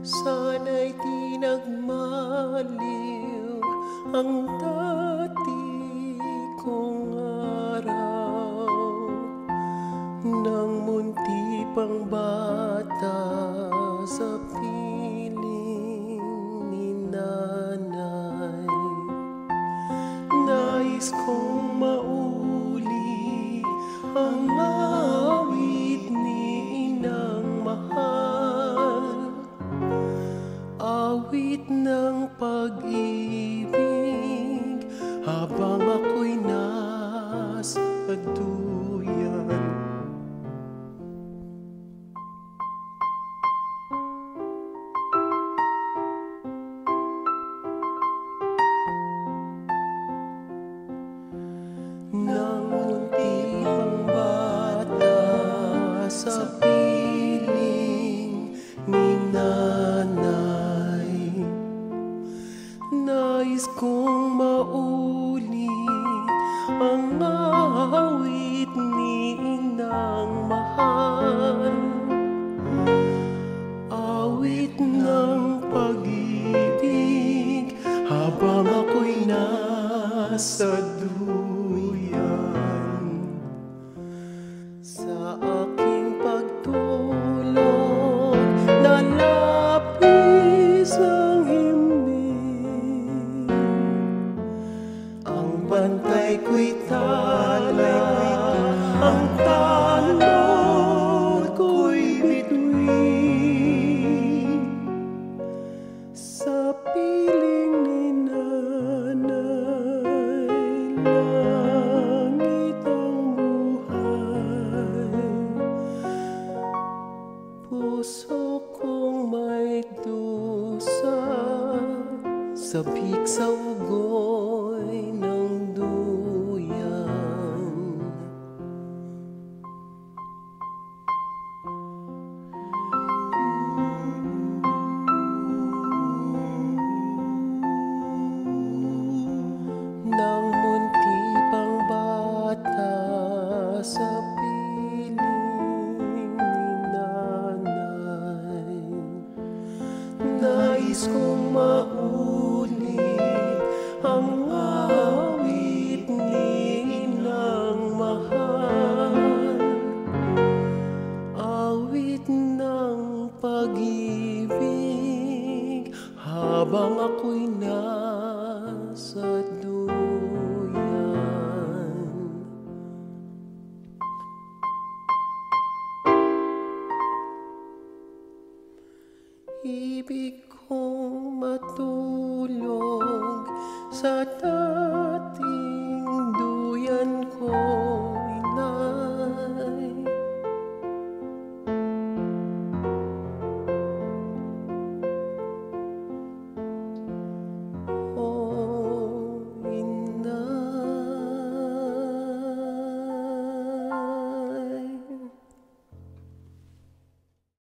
Sana'y di nagmaliw ang dati kong araw, nang munti pang bata sa piling ni nanay. Nais kong mauli ang awit ni inang mahal, awit ng pag-ibig habang ako'y nasa duyan. Nang munti pang bata sa piling ni nanay, nais kong maulit ang awit ni inang mahal, awit ng pag-ibig habang ako'y nasa duyan. Sa aking pagtulog, nalapis ang himig, ang bantay ko'y tala, ang tanod ko'y bituin. Sa piling ni nanay, langit ang buhay, puso kong may dusa, sabik sa ugoy ng duyan. Nang munti pang bata sa piling ni nanay, nais kong maulit ang awit ni inang mahal, awit ng pag-ibig habang ako'y nasa duyan. Ibig kong matulog sa